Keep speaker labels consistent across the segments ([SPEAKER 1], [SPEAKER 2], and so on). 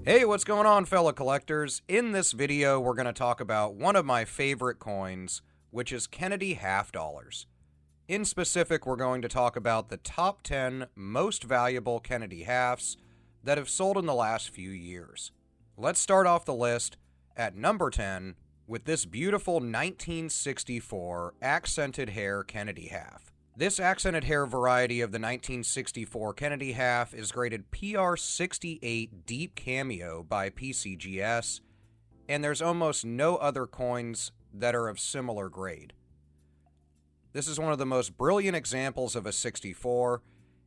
[SPEAKER 1] Hey, what's going on, fellow collectors? In this video, we're going to talk about one of my favorite coins, which is Kennedy half dollars. In specific, we're going to talk about the top 10 most valuable Kennedy halves that have sold in the last few years. Let's start off the list at number 10 with this beautiful 1964 accented hair Kennedy half. This accented hair variety of the 1964 Kennedy half is graded PR68 Deep Cameo by PCGS, and there's almost no other coins that are of similar grade. This is one of the most brilliant examples of a 64,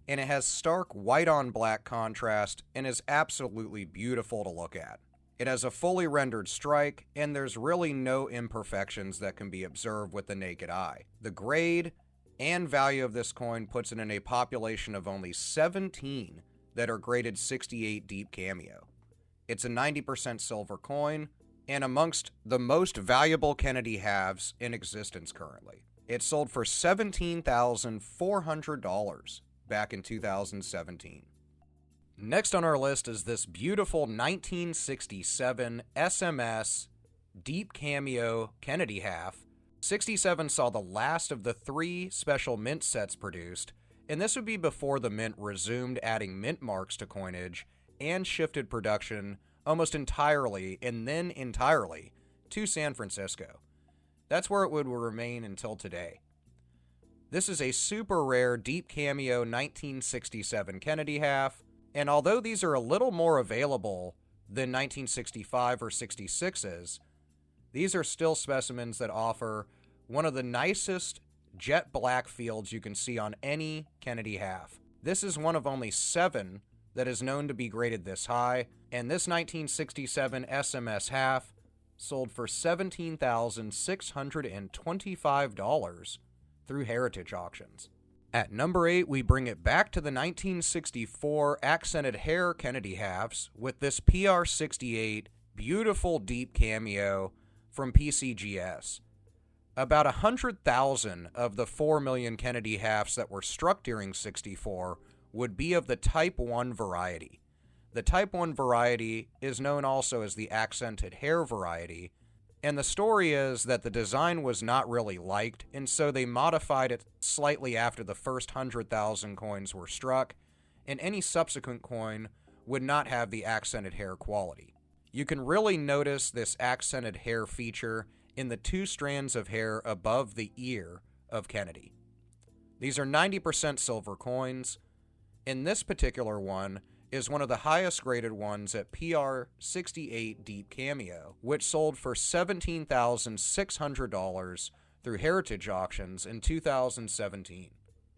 [SPEAKER 1] and it has stark white on black contrast and is absolutely beautiful to look at. It has a fully rendered strike, and there's really no imperfections that can be observed with the naked eye. The grade and value of this coin puts it in a population of only 17 that are graded 68 Deep Cameo. It's a 90% silver coin, and amongst the most valuable Kennedy halves in existence currently. It sold for $17,400 back in 2017. Next on our list is this beautiful 1967 SMS Deep Cameo Kennedy half. 67 saw the last of the 3 special mint sets produced, and this would be before the mint resumed adding mint marks to coinage and shifted production almost entirely and then entirely to San Francisco. That's where it would remain until today. This is a super rare Deep Cameo 1967 Kennedy half, and although these are a little more available than 1965 or 66's, these are still specimens that offer one of the nicest jet black fields you can see on any Kennedy half. This is one of only 7 that is known to be graded this high, and this 1967 SMS half sold for $17,625 through heritage auctions. At number 8, we bring it back to the 1964 accented hair Kennedy halves with this PR68 beautiful Deep Cameo from PCGS. About 100,000 of the 4 million Kennedy halves that were struck during 64 would be of the Type 1 variety. The Type 1 variety is known also as the accented hair variety, and the story is that the design was not really liked, and so they modified it slightly after the first 100,000 coins were struck, and any subsequent coin would not have the accented hair quality. You can really notice this accented hair feature in the 2 strands of hair above the ear of Kennedy. These are 90% silver coins, and this particular one is one of the highest graded ones at PR68 Deep Cameo, which sold for $17,600 through heritage auctions in 2017.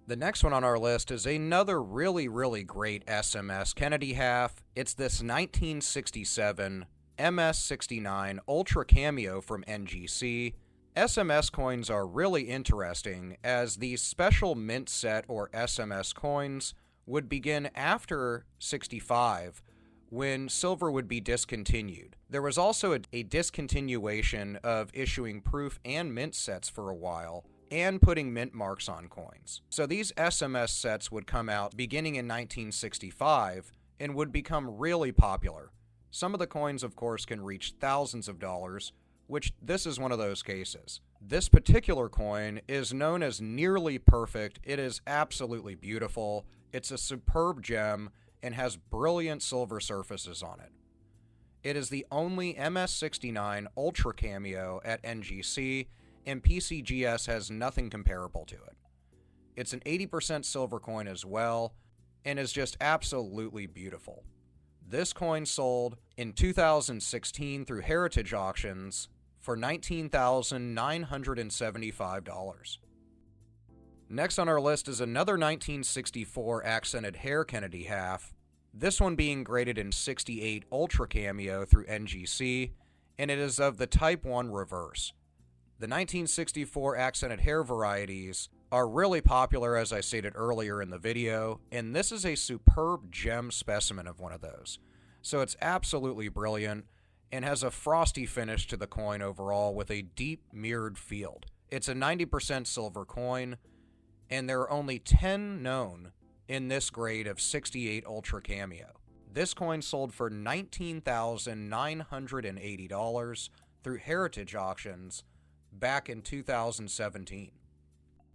[SPEAKER 1] The next one on our list is another really great SMS Kennedy half. It's this 1967 MS69 Ultra Cameo from NGC. SMS coins are really interesting, as these special mint set or SMS coins would begin after 65 when silver would be discontinued. There was also a discontinuation of issuing proof and mint sets for a while, and putting mint marks on coins. So these SMS sets would come out beginning in 1965 and would become really popular. Some of the coins, of course, can reach thousands of dollars, which this is one of those cases. This particular coin is known as nearly perfect. It is absolutely beautiful. It's a superb gem and has brilliant silver surfaces on it. It is the only MS69 Ultra Cameo at NGC, and PCGS has nothing comparable to it. It's an 80% silver coin as well, and is just absolutely beautiful. This coin sold in 2016 through heritage auctions for $19,975. Next on our list is another 1964 accented hair Kennedy half, this one being graded in 68 Ultra Cameo through NGC, and it is of the Type 1 reverse. The 1964 accented hair varieties are really popular, as I stated earlier in the video, and this is a superb gem specimen of one of those. So it's absolutely brilliant and has a frosty finish to the coin overall with a deep mirrored field. It's a 90% silver coin, and there are only 10 known in this grade of 68 Ultra Cameo. This coin sold for $19,980 through heritage auctions back in 2017.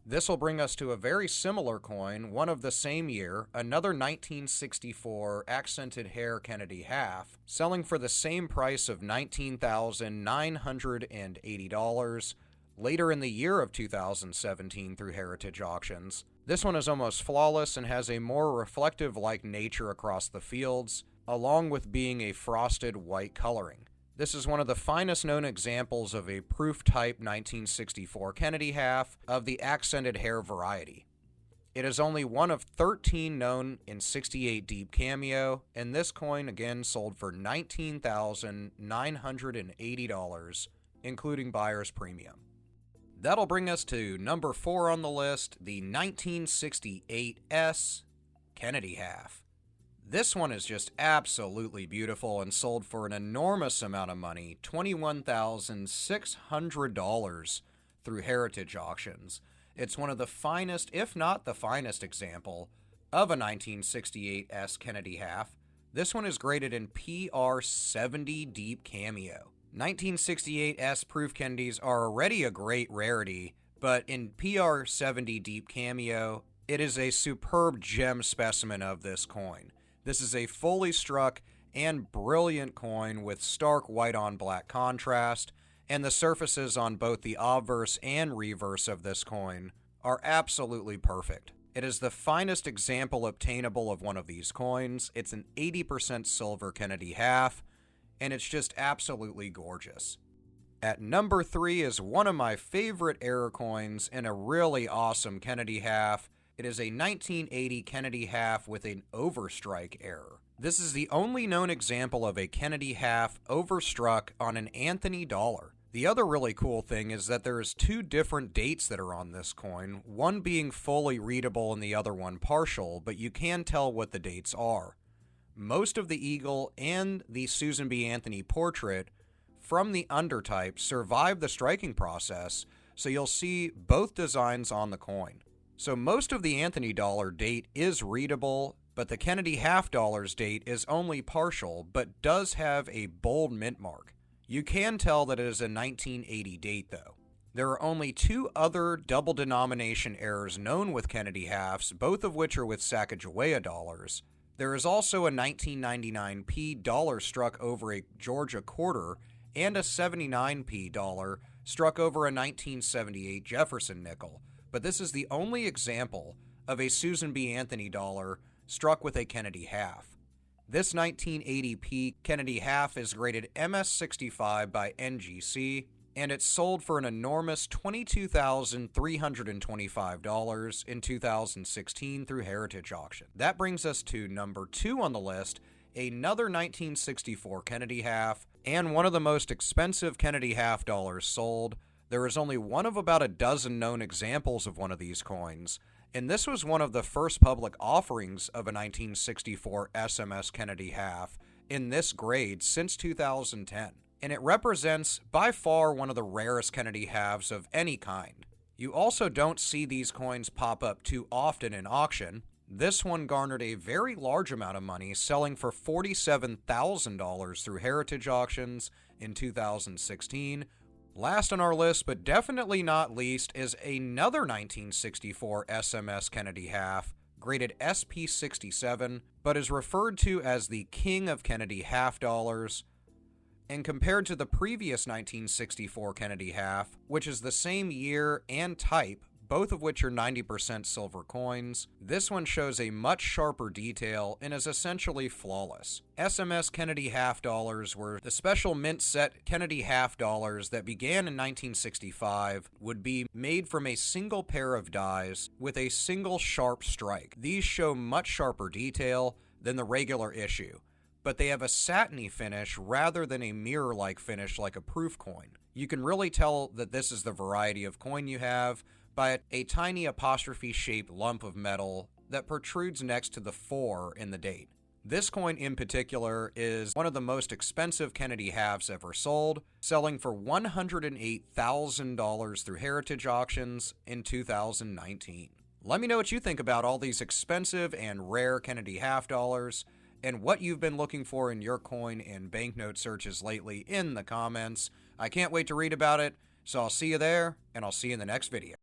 [SPEAKER 1] This will bring us to a very similar coin, one of the same year, another 1964 accented hair Kennedy half, selling for the same price of $19,980 later in the year of 2017 through heritage auctions. This one is almost flawless and has a more reflective-like nature across the fields, along with being a frosted white coloring. This is one of the finest known examples of a proof-type 1964 Kennedy half of the accented hair variety. It is only one of 13 known in 68 deep cameo, and this coin again sold for $19,980, including buyer's premium. That'll bring us to number 4 on the list, the 1968S Kennedy half. This one is just absolutely beautiful and sold for an enormous amount of money, $21,600 through heritage auctions. It's one of the finest, if not the finest example of a 1968S Kennedy half. This one is graded in PR 70 deep cameo. 1968S proof Kennedys are already a great rarity, but in PR 70 deep cameo, it is a superb gem specimen of this coin. This is a fully struck and brilliant coin with stark white on black contrast, and the surfaces on both the obverse and reverse of this coin are absolutely perfect. It is the finest example obtainable of one of these coins. It's an 80% silver Kennedy half, and it's just absolutely gorgeous. At number 3 is one of my favorite error coins and a really awesome Kennedy half. It is a 1980 Kennedy half with an overstrike error. This is the only known example of a Kennedy half overstruck on an Anthony dollar. The other really cool thing is that there's 2 different dates that are on this coin, one being fully readable and the other one partial, but you can tell what the dates are. Most of the eagle and the Susan B. Anthony portrait from the undertype survive the striking process, so you'll see both designs on the coin. So most of the Anthony dollar date is readable, but the Kennedy half dollar's date is only partial, but does have a bold mint mark. You can tell that it is a 1980 date, though. There are only 2 other double denomination errors known with Kennedy halves, both of which are with Sacagawea dollars. There is also a 1999p dollar struck over a Georgia quarter, and a 79p dollar struck over a 1978 Jefferson nickel. But this is the only example of a Susan B. Anthony dollar struck with a Kennedy half. This 1980p Kennedy half is graded MS65 by NGC, and it's sold for an enormous $22,325 in 2016 through heritage auction. That brings us to number 2 on the list, another 1964 Kennedy half, and one of the most expensive Kennedy half dollars sold. There is only one of about a dozen known examples of one of these coins, and this was one of the first public offerings of a 1964 SMS Kennedy half in this grade since 2010, and it represents by far one of the rarest Kennedy halves of any kind. You also don't see these coins pop up too often in auction. This one garnered a very large amount of money, selling for $47,000 through heritage auctions in 2016. Last on our list, but definitely not least, is another 1964 SMS Kennedy half, graded SP67, but is referred to as the King of Kennedy half dollars. And compared to the previous 1964 Kennedy half, which is the same year and type, both of which are 90% silver coins, this one shows a much sharper detail and is essentially flawless. SMS Kennedy half dollars were the special mint set Kennedy half dollars that began in 1965, would be made from a single pair of dies with a single sharp strike. These show much sharper detail than the regular issue, but they have a satiny finish rather than a mirror-like finish like a proof coin. You can really tell that this is the variety of coin you have by a tiny apostrophe-shaped lump of metal that protrudes next to the 4 in the date. This coin in particular is one of the most expensive Kennedy halves ever sold, selling for $108,000 through heritage auctions in 2019. Let me know what you think about all these expensive and rare Kennedy half dollars, and what you've been looking for in your coin and banknote searches lately in the comments. I can't wait to read about it, so I'll see you there, and I'll see you in the next video.